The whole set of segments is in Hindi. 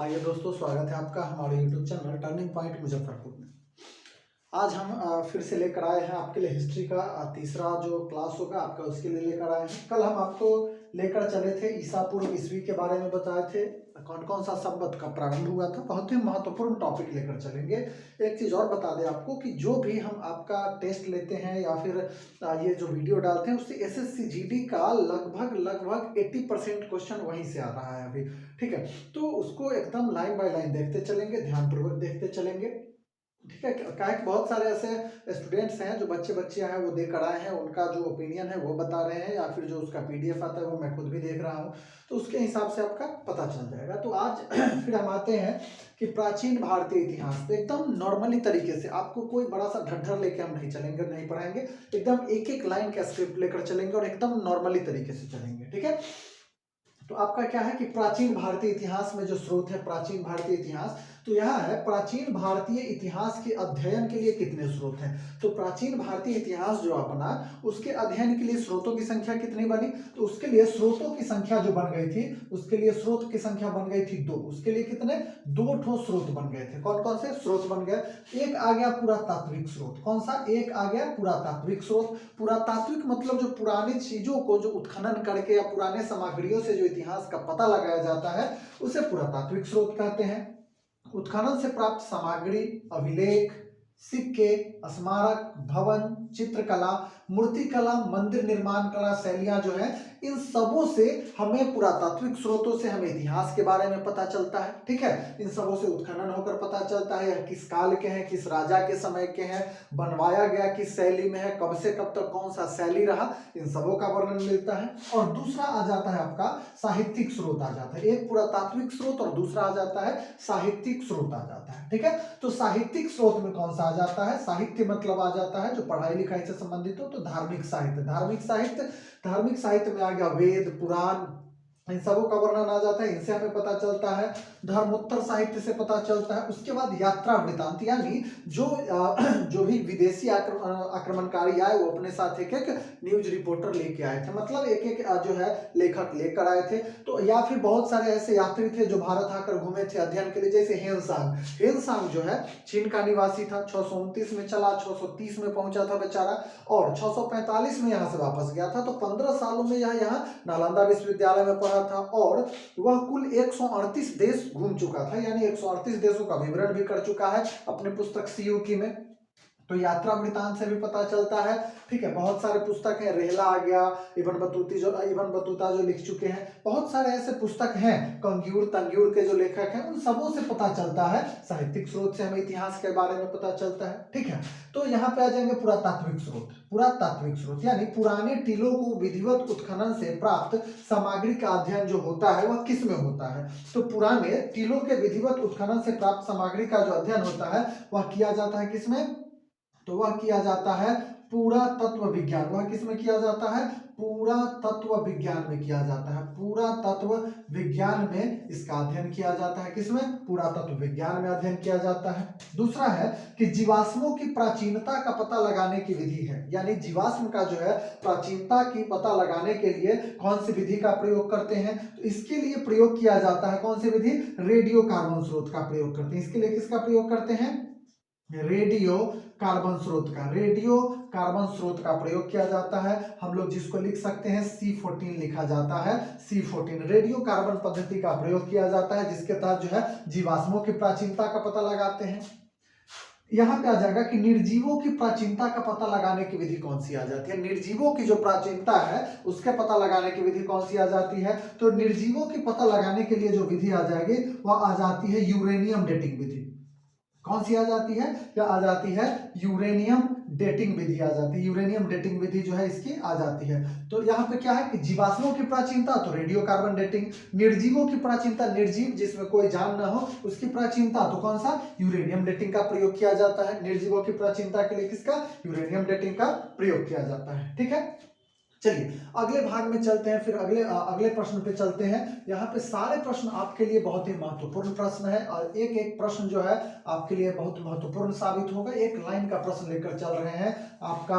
आइए दोस्तों, स्वागत है आपका हमारे YouTube channel turning point Muzaffarpur में। आज हम फिर से लेकर आए हैं आपके लिए हिस्ट्री का तीसरा जो क्लास होगा आपका, उसके लिए लेकर आए हैं। कल हम आपको लेकर चले थे ईसा पूर्व ईस्वी के बारे में बताए थे, कौन कौन सा संवत का प्रारंभ हुआ था। बहुत ही महत्वपूर्ण टॉपिक लेकर चलेंगे। एक चीज़ और बता दें आपको कि जो भी हम आपका टेस्ट लेते हैं या फिर ये जो वीडियो डालते हैं, उससे SSC GD का लगभग 80% क्वेश्चन वहीं से आ रहा है अभी। ठीक है, तो उसको एकदम लाइन बाय लाइन देखते चलेंगे, ध्यानपूर्वक देखते चलेंगे। ठीक है, क्या है कि बहुत सारे ऐसे स्टूडेंट्स हैं जो बच्चियां हैं, वो देकर आए हैं, उनका जो ओपिनियन है वो बता रहे हैं, या फिर जो उसका PDF आता है वो मैं खुद भी देख रहा हूँ, तो उसके हिसाब से आपका पता चल जाएगा। तो आज फिर हम आते हैं कि प्राचीन भारतीय इतिहास पे एकदम नॉर्मली तरीके से, आपको कोई बड़ा सा ढड्ढर लेके हम नहीं चलेंगे, नहीं पढ़ाएंगे, एकदम एक एक लाइन का स्क्रिप्ट लेकर चलेंगे और एकदम नॉर्मली तरीके से चलेंगे। ठीक है, तो आपका क्या है कि प्राचीन भारतीय इतिहास में जो स्रोत है प्राचीन भारतीय इतिहास, तो यह है प्राचीन भारतीय इतिहास के अध्ययन के लिए कितने स्रोत हैं। तो प्राचीन भारतीय इतिहास जो अपना, उसके अध्ययन के लिए स्रोतों की संख्या कितनी बनी, तो उसके लिए स्रोतों की संख्या जो बन गई थी, उसके लिए स्रोत की संख्या बन गई थी 2। उसके लिए कितने, 2 ठो स्रोत बन गए थे। कौन कौन से स्रोत बन गए? एक आ गया पुरातात्विक स्रोत। कौन सा? एक आ गया पुरातात्विक स्रोत। पुरातात्विक मतलब जो पुरानी चीजों को जो उत्खनन करके या पुराने सामग्रियों से जो इतिहास का पता लगाया जाता है, उसे पुरातात्विक स्रोत कहते हैं। उत्खनन से प्राप्त सामग्री, अभिलेख, सिक्के, स्मारक, भवन, चित्रकला, मूर्तिकला, मंदिर निर्माण कला शैलियां जो है, इन सबों से हमें पुरातात्विक स्रोतों से हमें इतिहास के बारे में पता चलता है। ठीक है, इन सबों से उत्खनन होकर पता चलता है यह किस काल के हैं, किस राजा के समय के हैं, बनवाया गया किस शैली में है, कब से कब तक कौन सा शैली रहा, इन सबों का वर्णन मिलता है। और दूसरा आ जाता है आपका साहित्यिक स्रोत आ जाता है। एक पुरातात्विक स्रोत और दूसरा आ जाता है साहित्यिक स्रोत आ जाता है। ठीक है, तो साहित्यिक स्रोत में कौन सा आ जाता है? साहित्य मतलब आ जाता है जो पढ़ाई लिखाई से संबंधित हो, तो धार्मिक साहित्य। धार्मिक साहित्य में आ गया वेद, पुराण, इन सबों का वर्णन आ जाता है, इनसे हमें पता चलता है। धर्मोत्तर साहित्य से पता चलता है। उसके बाद यात्रा वृतांत, यानी जो भी विदेशी आक्रमणकारी आए, वो अपने साथ एक एक न्यूज रिपोर्टर लेके आए थे, मतलब एक एक जो है लेखक लेकर आए थे। तो या फिर बहुत सारे ऐसे यात्री थे जो भारत आकर घूमे थे अध्ययन के लिए, जैसे हेनसांग जो है चीन का निवासी था। 629 में चला, 630 में पहुंचा था बेचारा, और 645 में यहाँ से वापस गया था। तो 15 सालों में यह यहाँ नालंदा विश्वविद्यालय में पढ़ा था, और वह कुल 138 देश घूम चुका था, यानी 138 देशों का विवरण भी कर चुका है अपने पुस्तक CUK में। तो यात्रा वृतांत से भी पता चलता है। ठीक है, बहुत सारे पुस्तक हैं, रेहला आ गया, इब्न बतूता जो लिख चुके हैं, बहुत सारे ऐसे पुस्तक हैं, कंग्यूर तंग्यूर के जो लेखक हैं, उन सबों से पता चलता है। साहित्यिक स्रोत से हमें इतिहास के बारे में पता चलता है। ठीक है, तो यहाँ पे आ जाएंगे पुरातात्विक स्रोत यानी पुराने टीलों को विधिवत उत्खनन से प्राप्त सामग्री का अध्ययन जो होता है वह किस में होता है? तो पुराने टीलों के विधिवत उत्खनन से प्राप्त सामग्री का जो अध्ययन होता है वह किया जाता है किसमें? तो वह किया जाता है पुरातत्व विज्ञान। वह किसमें किया जाता है? पुरातत्व विज्ञान में किया जाता है। पुरातत्व विज्ञान में इसका अध्ययन किया जाता है। किसमें? पुरातत्व विज्ञान में अध्ययन किया जाता है। दूसरा है कि जीवाश्मों की प्राचीनता का पता लगाने की विधि है, यानी जीवाश्म का जो है प्राचीनता की पता लगाने के लिए कौन सी विधि का प्रयोग करते हैं? तो इसके लिए प्रयोग किया जाता है कौन सी विधि? रेडियो कार्बन स्रोत का प्रयोग करते हैं। इसके लिए किसका प्रयोग करते हैं? रेडियो कार्बन स्रोत का प्रयोग किया जाता है। हम लोग जिसको लिख सकते हैं C14 लिखा जाता है। C14 रेडियो कार्बन पद्धति का प्रयोग किया जाता है, जिसके तहत जो है जीवाश्मों की प्राचीनता का पता लगाते हैं। यहाँ पे आ जाएगा कि निर्जीवों की प्राचीनता का पता लगाने की विधि कौन सी आ जाती है? निर्जीवों की जो प्राचीनता है उसके पता लगाने की विधि कौन सी आ जाती है? तो निर्जीवों की पता लगाने के लिए जो विधि आ जाएगी वह आ जाती है यूरेनियम डेटिंग विधि। कौन सी आ जाती है? या आ जाती है यूरेनियम डेटिंग विधि आ जाती है। यूरेनियम डेटिंग विधि जो है इसकी आ जाती है। तो यहाँ पे क्या है कि जीवाश्मों की प्राचीनता तो रेडियो कार्बन डेटिंग, निर्जीवों की प्राचीनता, निर्जीव जिसमें कोई जान ना हो उसकी प्राचीनता तो कौन सा? यूरेनियम डेटिंग का प्रयोग किया जाता है। निर्जीवों की प्राचीनता के लिए किसका? यूरेनियम डेटिंग का प्रयोग किया जाता है। ठीक है, चलिए अगले भाग में चलते हैं, फिर अगले प्रश्न पे चलते हैं। यहाँ पे सारे प्रश्न आपके लिए बहुत ही महत्वपूर्ण प्रश्न है, और एक एक प्रश्न जो है आपके लिए बहुत महत्वपूर्ण साबित होगा। एक लाइन का प्रश्न लेकर चल रहे हैं आपका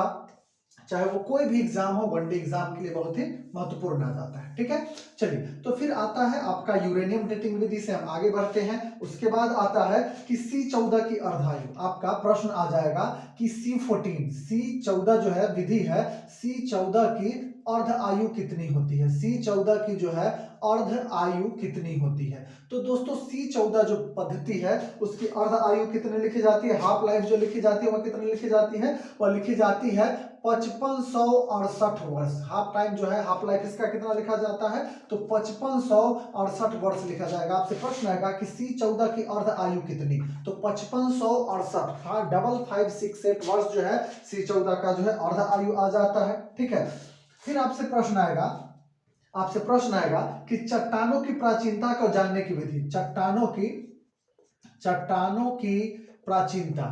चाहे वो कोई भी एग्जाम हो, वनडे एग्जाम के लिए बहुत ही महत्वपूर्ण आ जाता है। ठीक है, चलिए तो फिर आता है आपका यूरेनियम डेटिंग विधि से हम आगे बढ़ते हैं। उसके बाद आता है कि C14 की अर्धायु। आपका प्रश्न आ जाएगा कि C14 जो है विधि है, C14 की अर्ध आयु कितनी होती है, C14 की जो है अर्ध आयु कितनी होती है। तो दोस्तों C14 जो पद्धति है उसकी अर्ध आयु कितनी लिखी जाती है, हाफ लाइफ जो लिखी जाती है वह कितनी लिखी जाती है, वह लिखी जाती है 5568 वर्ष। हाफ टाइम जो है, हाफ लाइफ इसका कितना लिखा जाता है, तो 5568 वर्ष लिखा जाएगा। आपसे प्रश्न आएगा कि C14 की अर्ध आयु कितनी, तो 5568, हाँ 5568 वर्ष जो है C14 का जो है अर्ध आयु आ जाता है। ठीक है, फिर आपसे प्रश्न आएगा कि चट्टानों की प्राचीनता को जानने की विधि। चट्टानों की प्राचीनता,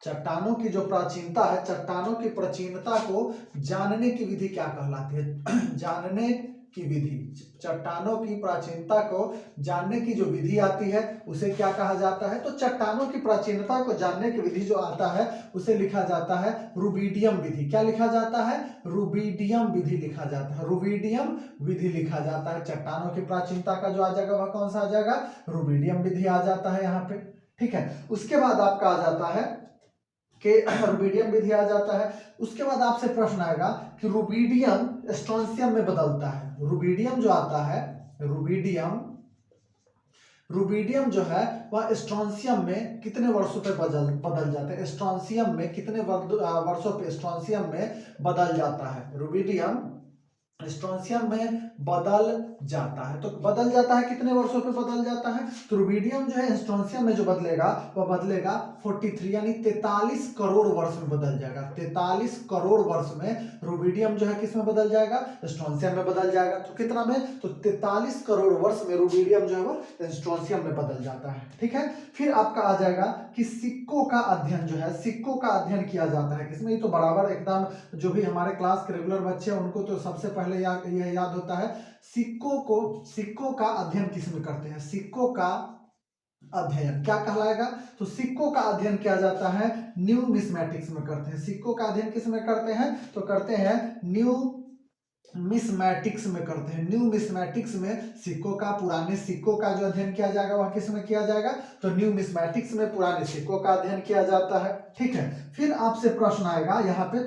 चट्टानों की जो प्राचीनता है, चट्टानों की प्राचीनता को जानने की विधि क्या कहलाती है, जानने की विधि, चट्टानों की प्राचीनता को जानने की जो विधि आती है उसे क्या कहा जाता है, तो चट्टानों की प्राचीनता को जानने की विधि जो आता है उसे लिखा जाता है रूबिडियम विधि। क्या लिखा जाता है, रूबिडियम विधि लिखा जाता है, रूबिडियम विधि लिखा जाता है। चट्टानों की प्राचीनता का जो आ जाएगा वह कौन सा आ जाएगा, रूबिडियम विधि आ जाता है यहाँ पे। ठीक है, उसके बाद आपका आ जाता है कि रूबिडियम विधि आ जाता है। उसके बाद आपसे प्रश्न आएगा कि रूबिडियम स्ट्रोंशियम में बदलता है। रूबिडियम जो आता है, रूबिडियम जो है वह स्ट्रोंशियम में कितने वर्षों पे बदल जाता है, स्ट्रोंशियम में कितने वर्षों पे स्ट्रोंशियम में बदल जाता है, रूबिडियम स्ट्रोंशियम में बदल जाता है। तो बदल जाता है कितने वर्षों पे बदल जाता है, तो रूबिडियम जो है स्ट्रोंशियम में जो बदलेगा वह बदलेगा 43 यानी 43 करोड़ वर्ष में बदल जाएगा। 43 करोड़ वर्ष में रूबिडियम जो है किस में बदल जाएगा, स्ट्रोंशियम में बदल जाएगा। तो कितना में, तो 43 करोड़ वर्ष में रूबिडियम जो है वो स्ट्रोंशियम में बदल जाता है। ठीक है, फिर आपका आ जाएगा कि सिक्कों का अध्ययन जो है, सिक्कों का अध्ययन किया जाता है किसमें, ये तो बराबर एकदम जो भी हमारे क्लास के रेगुलर बच्चे हैं उनको तो सबसे पहले यह याद होता है। सिक्कों का अध्ययन किसमें करते हैं, सिक्कों का अध्ययन क्या कहलाएगा, तो सिक्कों का अध्ययन किया जाता है न्यूमिस्मैटिक्स में करते हैं। सिक्कों का अध्ययन किस में करते हैं, तो करते हैं न्यूमिस्मैटिक्स में करते हैं। न्यूमिस्मैटिक्स में सिक्कों का, पुराने सिक्कों का जो अध्ययन किया जाएगा वह किस में किया जाएगा, तो न्यूमिस्मैटिक्स में पुराने सिक्कों का अध्ययन किया जाता है। ठीक है, फिर आपसे प्रश्न आएगा यहाँ पे,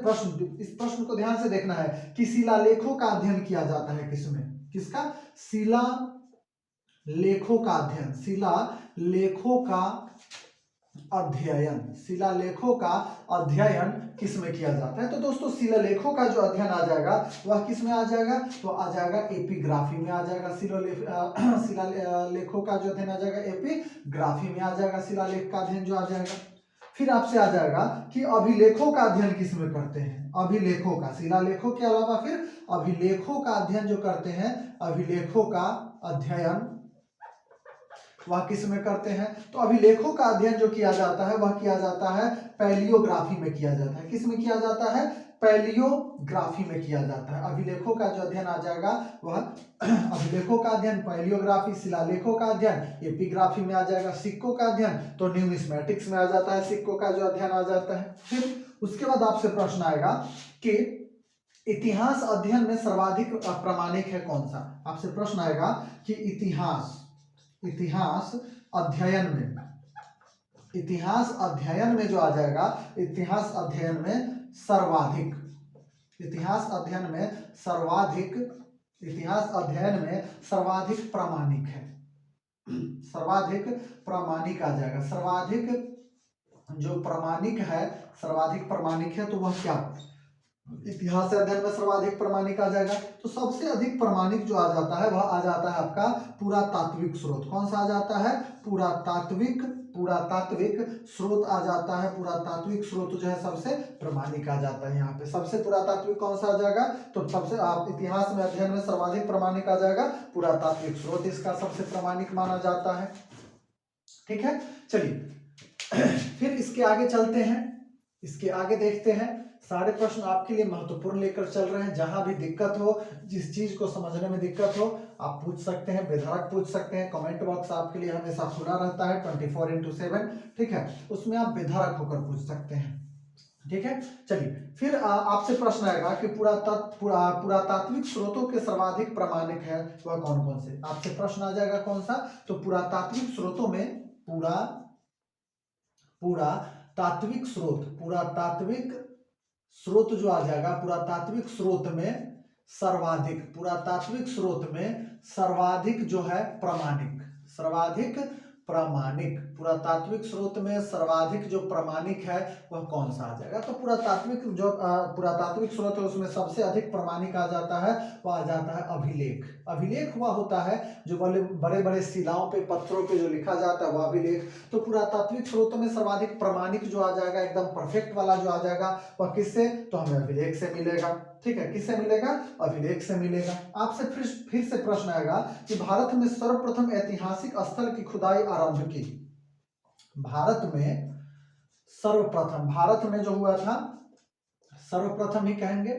इस प्रश्न को ध्यान से देखना है कि शिलालेखों का अध्ययन किया जाता है किसमें, किसका, शिलालेखों का अध्ययन, शिलालेखों का अध्ययन किस में किया जाता है। तो दोस्तों शिलालेखों का जो अध्ययन आ जाएगा वह किस में आ जाएगा, तो आ जाएगा एपिग्राफी में आ जाएगा। शिलालेखों का जो अध्ययन आ जाएगा एपिग्राफी में आ जाएगा, शिलालेख का अध्ययन जो आ जाएगा। फिर आपसे आ जाएगा कि अभिलेखों का अध्ययन किस में करते हैं, अभिलेखों का, शिलालेखों के अलावा फिर अभिलेखों का अध्ययन जो करते हैं, अभिलेखों का अध्ययन वह किस में करते हैं, तो अभिलेखों का अध्ययन जो किया जाता है वह किया जाता है पैलियोग्राफी में किया जाता है। किस में किया जाता है, पैलियोग्राफी में किया जाता है। अभिलेखों का जो अध्ययन आ जाएगा वह अभिलेखों का अध्ययन पैलियोग्राफी, शिलालेखों का अध्ययन एपिग्राफी में आ जाएगा, सिक्कों का अध्ययन तो न्यूमिस्मैटिक्स में आ जाता है, सिक्कों का जो अध्ययन आ जाता है। फिर उसके बाद आपसे प्रश्न आएगा कि इतिहास अध्ययन में सर्वाधिक प्रामाणिक है कौन सा। आपसे प्रश्न आएगा कि इतिहास अध्ययन में जो आ जाएगा, इतिहास अध्ययन में सर्वाधिक प्रामाणिक है, सर्वाधिक प्रामाणिक आ जाएगा। सर्वाधिक जो प्रामाणिक है, सर्वाधिक प्रामाणिक है तो वह क्या, इतिहास अध्ययन में सर्वाधिक प्रामाणिक आ जाएगा। तो सबसे अधिक प्रामाणिक जो आ जाता है वह आ जाता है आपका पुरातात्विक स्रोत। कौन सा आ जाता है, पुरातात्विक स्रोत आ जाता है। पुरातात्विक स्रोत जो है सबसे प्रामाणिक आ जाता है। यहाँ पे सबसे पुरातात्विक कौन सा आ जाएगा, तो सबसे आप इतिहास में अध्ययन में सर्वाधिक प्रामाणिक आ जाएगा पुरातात्विक स्रोत, इसका सबसे प्रामाणिक माना जाता है। ठीक है, चलिए फिर इसके आगे चलते हैं, इसके आगे देखते हैं सारे प्रश्न आपके लिए महत्वपूर्ण लेकर चल रहे हैं। जहां भी दिक्कत हो, जिस चीज को समझने में दिक्कत हो, आप पूछ सकते हैं, बेधड़क पूछ सकते हैं। कमेंट बॉक्स आपके लिए हमेशा खुला रहता है 24/7, ठीक है, उसमें आप बेधड़क होकर पूछ सकते हैं, ठीक है। चलिए फिर आपसे प्रश्न आएगा कि पुरातात्विक स्रोतों के सर्वाधिक प्रामाणिक है वह कौन कौन से। आपसे प्रश्न आ जाएगा कौन सा, तो पुरातात्विक स्रोतों में पुरातात्विक स्रोत जो आ जाएगा, पुरातात्विक स्रोत में सर्वाधिक जो है प्रामाणिक, पुरातात्विक स्रोत में सर्वाधिक जो प्रामाणिक है वह कौन सा आ जाएगा। तो पुरातात्विक स्रोत है उसमें सबसे अधिक प्रामाणिक आ जाता है, वह आ जाता है अभिलेख। अभिलेख हुआ होता है जो बड़े बड़े शिलाओं पे, पत्थरों पे जो लिखा जाता है वह अभिलेख। तो पुरातात्विक स्रोतों में सर्वाधिक प्रामाणिक जो आ जाएगा, एकदम परफेक्ट वाला जो आ जाएगा, वह किससे, तो हमें अभिलेख से मिलेगा, ठीक है। किससे मिलेगा, अभिलेख से मिलेगा। आपसे फिर से प्रश्न आएगा कि भारत में सर्वप्रथम ऐतिहासिक स्थल की खुदाई आरंभ की। भारत में जो हुआ था, सर्वप्रथम ही कहेंगे,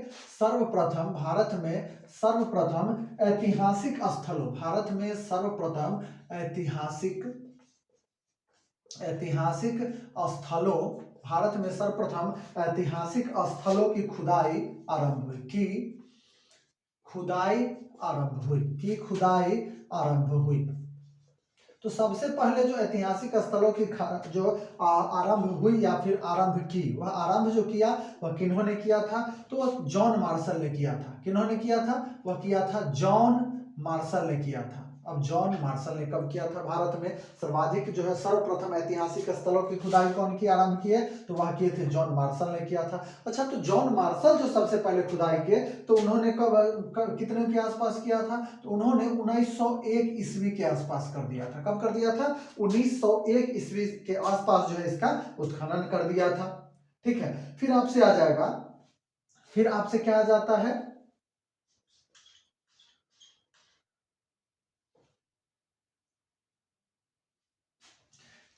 भारत में सर्वप्रथम ऐतिहासिक स्थलों, की खुदाई आरंभ हुई। तो सबसे पहले जो ऐतिहासिक स्थलों की जो आरंभ हुई या फिर आरंभ की, वह आरंभ जो किया वह किन्होंने किया था, तो वह जॉन मार्शल ने किया था। किन्होंने किया था, वह किया था जॉन मार्शल ने किया था। अब जॉन मार्शल ने कब किया था, भारत में सर्वाधिक जो है सर्वप्रथम ऐतिहासिक स्थलों की खुदाई कौन की आरंभ किए, तो वह किए थे जॉन मार्शल ने किया था। अच्छा, तो जॉन मार्शल जो सबसे पहले खुदाई किए, तो उन्होंने कब कितने के आसपास किया था, तो उन्होंने 1901 ईस्वी के आसपास कर दिया था। कब कर दिया था, 1901 ईस्वी के आसपास जो है इसका उत्खनन कर दिया था, ठीक है। फिर आपसे आ जाएगा, फिर आपसे क्या आ जाता है,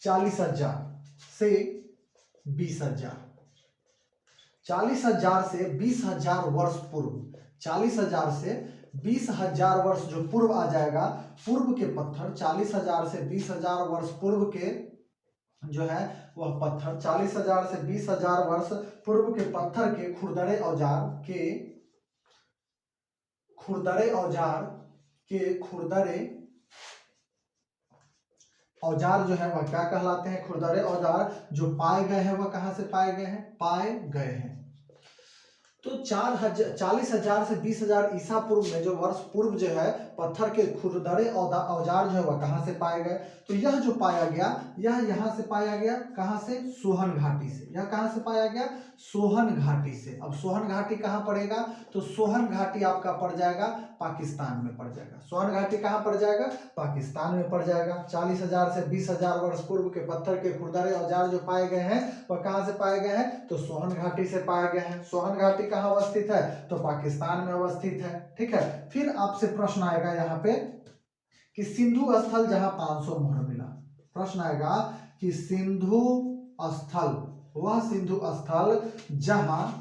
40,000 से 20,000, 40,000 से 20,000 वर्ष पूर्व, 40,000 से 20,000 वर्ष जो पूर्व आ जाएगा, पूर्व के पत्थर, 40,000 से 20,000 वर्ष पूर्व के जो है वह पत्थर, 40,000 से 20,000 वर्ष पूर्व के पत्थर के खुरदरे औजार जो है वह क्या कहलाते हैं, खुरदरे औजार जो पाए गए हैं, वह कहां से पाए गए हैं। तो 40,000 से 20,000 ईसा पूर्व में जो वर्ष पूर्व जो है पत्थर के खुरदरे औजार जो है वह कहां से पाए गए, तो यह जो पाया गया, यह यहां से पाया गया, कहां से, सोहन घाटी से। यह कहां से पाया गया, सोहन घाटी से। अब सोहन घाटी कहां पड़ेगा, तो सोहन घाटी आपका पड़ जाएगा पाकिस्तान में पड़ जाएगा। सोहन घाटी कहां पड़ जाएगा, पाकिस्तान में पड़ जाएगा। 40,000 से 20,000 वर्ष पूर्व के पत्थर के खुरदरे औजार जो पाए गए हैं वह कहां से पाए गए हैं, तो सोहन घाटी से पाए गए हैं। सोहन घाटी कहां अवस्थित है, तो पाकिस्तान में अवस्थित है, ठीक है। फिर आपसे प्रश्न आएगा यहाँ पे कि सिंधु स्थल जहां 500 मोहर मिला। प्रश्न आएगा कि सिंधु स्थल, वह सिंधु स्थल जहां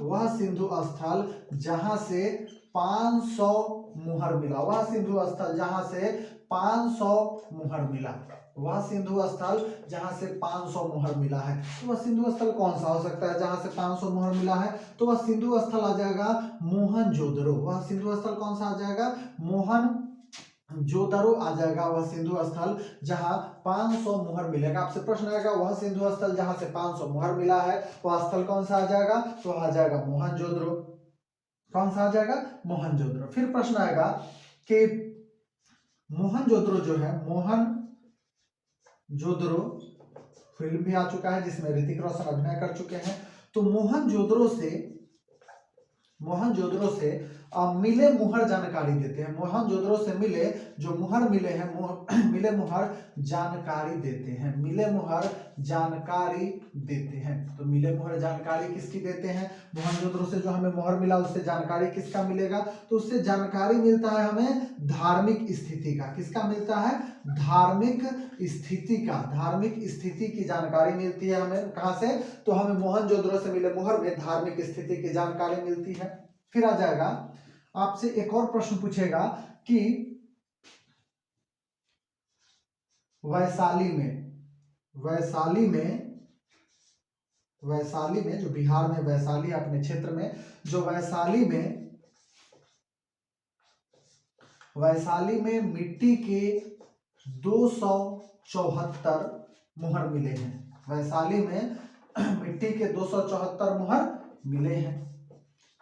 से 500 मुहर मिला, वह सिंधु स्थल जहां से 500 मुहर मिला, वह सिंधु स्थल जहां से 500 मुहर मिला है। तो वह सिंधु स्थल कौन सा हो सकता है जहां से 500 मुहर मिला है, तो वह सिंधु स्थल आ जाएगा मोहनजोदड़ो। वह सिंधु स्थल कौन सा आ जाएगा, मोहनजोदड़ो आ जाएगा वह सिंधु स्थल जहां 500 मुहर मिलेगा। आपसे प्रश्न आएगा वह सिंधु स्थल जहां से 500 मुहर मिला है, वह स्थल कौन सा आ जाएगा, तो आ जाएगा मोहनजोदड़ो। कौन सा आ जाएगा, मोहनजोदड़ो। फिर प्रश्न आएगा कि मोहनजोदड़ो जो है, मोहनजोदड़ो फिल्म भी आ चुका है जिसमें ऋतिक रोशन अभिनय कर चुके हैं। तो मोहनजोदड़ो से मोहनजोदड़ो से मिले मुहर जानकारी देते हैं। मोहनजोदड़ो से मिले जो मुहर मिले हैं, मिले मुहर जानकारी देते हैं, मिले मुहर जानकारी देते हैं। तो मिले मुहर जानकारी किसकी देते हैं? मोहनजोदड़ो से जो हमें मुहर मिला उससे जानकारी किसका मिलेगा? तो उससे जानकारी मिलता है हमें धार्मिक स्थिति का। किसका मिलता है? धार्मिक स्थिति का। धार्मिक स्थिति की जानकारी मिलती है हमें कहां से? तो हमें मोहनजोदड़ो से मिले मुहर में धार्मिक स्थिति की जानकारी मिलती है। फिर आ जाएगा आपसे एक और प्रश्न पूछेगा कि वैशाली में जो बिहार में वैशाली अपने क्षेत्र में, जो वैशाली में मिट्टी के 274 मुहर मिले हैं। वैशाली में मिट्टी के 274 मुहर मिले हैं।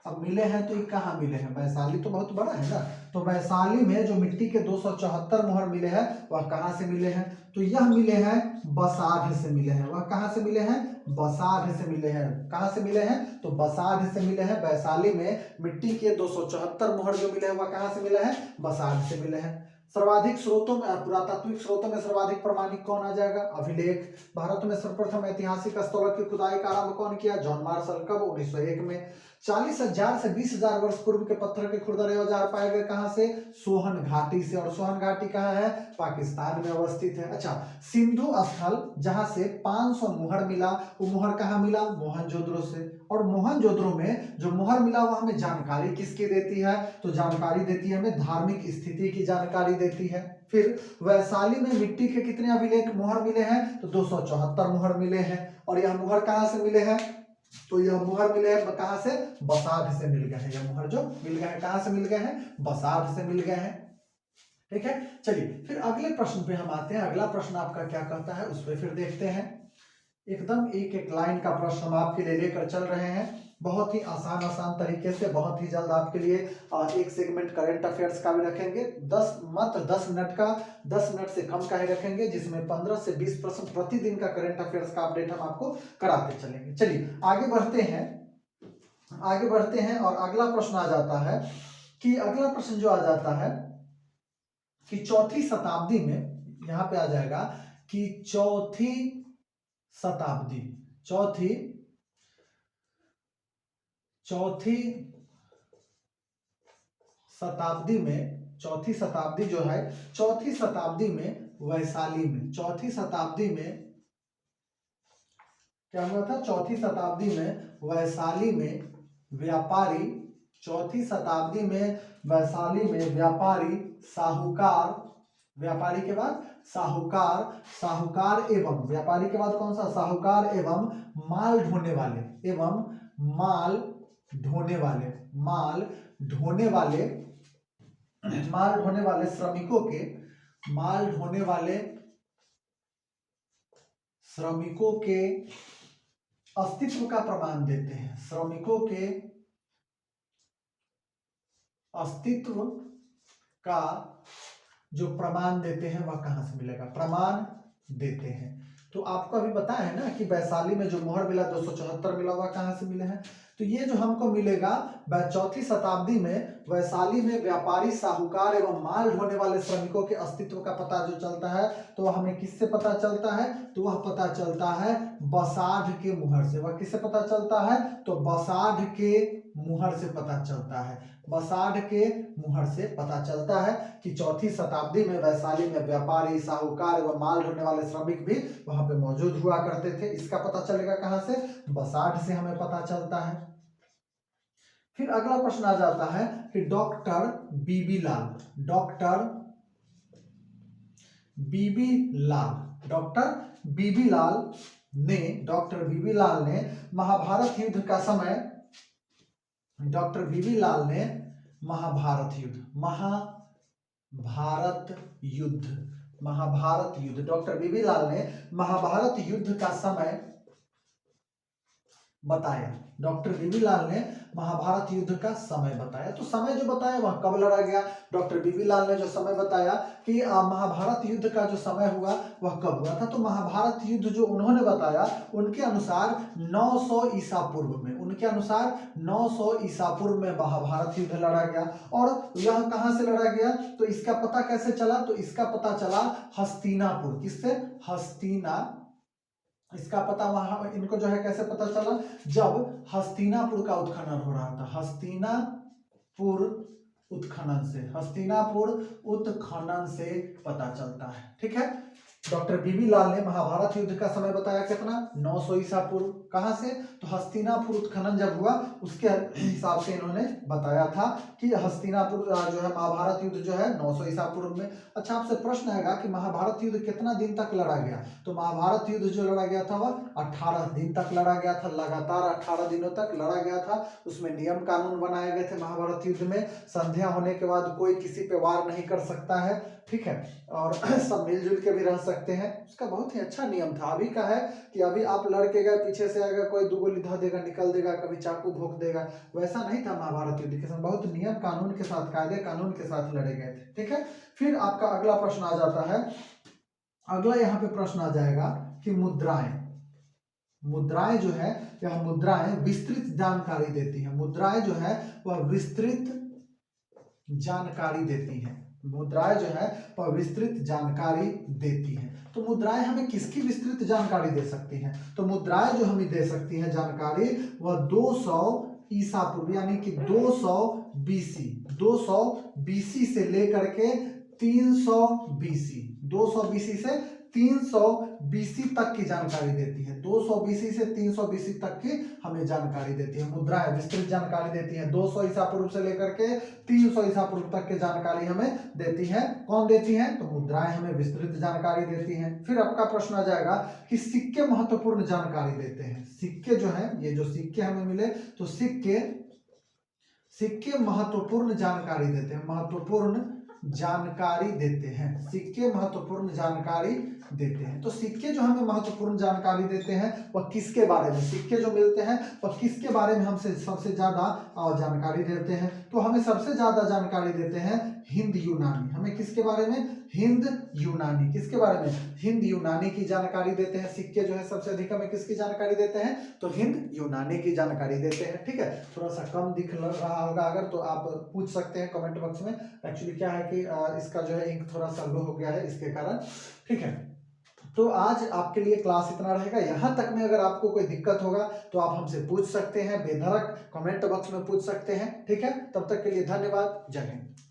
अब मिले हैं तो ये कहाँ मिले हैं? वैशाली तो बहुत बड़ा है ना, तो वैशाली में जो मिट्टी के 274 मुहर मिले हैं वह कहाँ से मिले हैं? तो यह मिले हैं बसाढ़ से मिले हैं। वह कहाँ से मिले हैं? बसाढ़ से मिले हैं। कहाँ से मिले हैं? तो बसाढ़ से मिले हैं। वैशाली में मिट्टी के 274 मुहर जो मिले हैं वह कहाँ से मिले हैं? बसाढ़ से मिले हैं। सर्वाधिक स्रोतों में, पुरातात्विक स्रोतों में सर्वाधिक प्रमाणिक कौन आ जाएगा? अभिलेख। भारत में सर्वप्रथम ऐतिहासिक स्थलों की खुदाई का आरंभ कौन किया? John Marshall. कब? 1901 में। 40,000 से 20,000 वर्ष पूर्व के पत्थर के खुरदरे औजार पाए गए कहां से? सोहन घाटी से। और सोहन घाटी कहाँ है? पाकिस्तान में अवस्थित है। अच्छा, सिंधु स्थल जहां से 500 मुहर मिला, वो मुहर कहाँ मिला? मोहनजोदड़ो से। और मोहनजोदड़ो में जो मुहर मिला वह हमें जानकारी किसकी देती है? तो जानकारी देती है हमें धार्मिक स्थिति की जानकारी देती है। फिर वैशाली में मिट्टी के कितने अभिलेख मुहर मिले हैं? तो 274 मुहर मिले हैं। और यह मुहर कहां से मिले हैं? तो यह मुहर मिले हैं कहां से? बसाढ़ से मिल गए हैं। यह मुहर जो मिल गए हैं कहां से मिल गए हैं? बसाढ़ से मिल गए हैं। ठीक है, चलिए फिर अगले प्रश्न पे हम आते हैं। अगला प्रश्न आपका क्या कहता है उस पर फिर देखते हैं। एकदम एक एक लाइन का प्रश्न हम आपके लिए लेकर चल रहे हैं, बहुत ही आसान तरीके से। बहुत ही जल्द आपके लिए एक सेगमेंट करंट अफेयर्स का भी रखेंगे। 10 मिनट का, 10 मिनट से कम का ही रखेंगे, जिसमें 15 से 20 प्रश्न प्रतिदिन का करंट अफेयर्स का अपडेट हम आपको कराते चलेंगे। चलिए आगे बढ़ते हैं और अगला प्रश्न आ जाता है कि अगला प्रश्न जो आ जाता है कि चौथी शताब्दी में, यहां पे आ जाएगा कि चौथी शताब्दी जो है, चौथी शताब्दी में वैशाली में, चौथी शताब्दी में क्या हुआ था? चौथी शताब्दी में वैशाली में व्यापारी, चौथी शताब्दी में वैशाली में व्यापारी, साहूकार, व्यापारी के बाद साहूकार एवं, व्यापारी के बाद कौन सा? साहूकार एवं माल ढोने वाले श्रमिकों के अस्तित्व का प्रमाण देते हैं। श्रमिकों के अस्तित्व का जो प्रमाण देते हैं वह कहां से मिलेगा? प्रमाण देते हैं। तो आपको अभी बताया है ना कि वैशाली में जो मोहर मिला 274 मिला हुआ कहां से मिले हैं? तो ये जो हमको मिलेगा चौथी शताब्दी में वैशाली में व्यापारी, साहूकार एवं माल ढोने वाले श्रमिकों के अस्तित्व का पता जो चलता है, तो वह हमें किससे पता चलता है? तो वह पता चलता है बसाढ़ के मुहर से। वह किससे पता चलता है? तो बसाढ़ के मुहर से पता चलता है। बसाढ़ के मुहर से पता चलता है कि चौथी शताब्दी में वैशाली में व्यापारी, साहूकार एवं माल ढोने वाले श्रमिक भी वहां पे मौजूद हुआ करते थे। इसका पता चलेगा कहां से? बसाढ़ से हमें पता चलता है। फिर अगला प्रश्न आ जाता है कि डॉक्टर बीबी लाल ने महाभारत युद्ध का समय, डॉक्टर बीबी लाल ने महाभारत युद्ध, डॉक्टर बीबी लाल ने महाभारत युद्ध का समय बताया। डॉक्टर बीबी लाल ने महाभारत युद्ध का समय बताया। तो समय जो बताया वह कब लड़ा गया, डॉक्टर बीबी लाल ने जो समय बताया कि महाभारत युद्ध का जो समय हुआ वह कब हुआ था, तो महाभारत युद्ध जो उन्होंने बताया उनके अनुसार 900 ईसा पूर्व में, उनके अनुसार 900 ईसा पूर्व में महाभारत युद्ध लड़ा गया। और यह कहां से लड़ा गया, तो इसका पता कैसे चला, तो इसका पता चला हस्तिनापुर। किससे, हस्तिना, इसका पता वहां इनको जो है कैसे पता चला, जब हस्तिनापुर का उत्खनन हो रहा था, हस्तिनापुर उत्खनन से, हस्तिनापुर उत्खनन से पता चलता है। ठीक है, डॉक्टर बीबी लाल ने महाभारत युद्ध का समय बताया कितना, 900 ईसा पूर्व। कहां से, तो हस्तिनापुर उत्खनन जब हुआ उसके हिसाब से इन्होंने बताया था कि हस्तिनापुर जो है महाभारत युद्ध जो है 900 ईसा पूर्व में। अच्छा, आपसे प्रश्न आएगा कि महाभारत युद्ध कितना दिन तक लड़ा गया, तो महाभारत युद्ध जो लड़ा गया था वह 18 दिन तक लड़ा गया था, लगातार 18 दिनों तक लड़ा गया था। उसमें नियम कानून बनाए गए थे महाभारत युद्ध में, संध्या होने के बाद कोई किसी पे वार नहीं कर सकता है। ठीक है, और सब मिलजुल के भी रह सकते हैं, उसका बहुत ही अच्छा नियम था। अभी का है कि अभी आप लड़के गए, पीछे से आएगा कोई, दो गोली धा देगा, निकल देगा, कभी चाकू भोंक देगा, वैसा नहीं था महाभारत युद्ध के समय। बहुत नियम कानून के साथ, कायदे कानून के साथ लड़े गए थे। ठीक है, फिर आपका अगला प्रश्न आ जाता है, अगला यहाँ पे प्रश्न आ जाएगा कि मुद्राएं, मुद्राएं जो है, यह मुद्राएं विस्तृत जानकारी देती है, मुद्राएं जो है वह विस्तृत जानकारी देती है, मुद्राएं जो है वह विस्तृत जानकारी देती है। तो मुद्राएं हमें किसकी विस्तृत जानकारी दे सकती हैं, तो मुद्राएं जो हमें दे सकती हैं जानकारी वह 200 ईसा पूर्व यानी कि 200 बीसी, 200 बीसी से लेकर के 300 बीसी, 200 बीसी से 300 बीसी तक की जानकारी देती है, 200 बीसी से 300 बीसी तक की हमें जानकारी देती है। मुद्राएं विस्तृत जानकारी देती है, 200 ईसा पूर्व से लेकर के 300 ईसा पूर्व तक की जानकारी हमें देती है। कौन देती है, तो मुद्राएं हमें विस्तृत जानकारी देती हैं। फिर आपका प्रश्न आ जाएगा कि सिक्के महत्वपूर्ण जानकारी देते हैं। सिक्के जो है, ये जो सिक्के हमें मिले, तो सिक्के महत्वपूर्ण जानकारी देते हैं, महत्वपूर्ण जानकारी देते हैं, सिक्के महत्वपूर्ण जानकारी देते हैं। तो सिक्के जो हमें महत्वपूर्ण जानकारी देते हैं वह किसके बारे में, सिक्के जो मिलते हैं वह किसके बारे में हमसे सबसे ज्यादा जानकारी देते हैं, तो हमें सबसे ज्यादा जानकारी देते हैं हिंद यूनानी। हमें किसके बारे में, हिंद यूनानी, किसके बारे में, हिंद यूनानी की जानकारी देते हैं। सिक्के जो है सबसे अधिक हमें किसकी जानकारी देते हैं, तो हिंद यूनानी की जानकारी देते हैं। ठीक है, थोड़ा सा कम दिख रहा होगा अगर, तो आप पूछ सकते हैं कमेंट बॉक्स में। एक्चुअली क्या है कि इसका जो है इंक थोड़ा सा लो हो गया है, इसके कारण। ठीक है, तो आज आपके लिए क्लास इतना रहेगा। यहाँ तक में अगर आपको कोई दिक्कत होगा तो आप हमसे पूछ सकते हैं, बेधड़क कमेंट बॉक्स में पूछ सकते हैं। ठीक है, तब तक के लिए धन्यवाद, जय हिंद।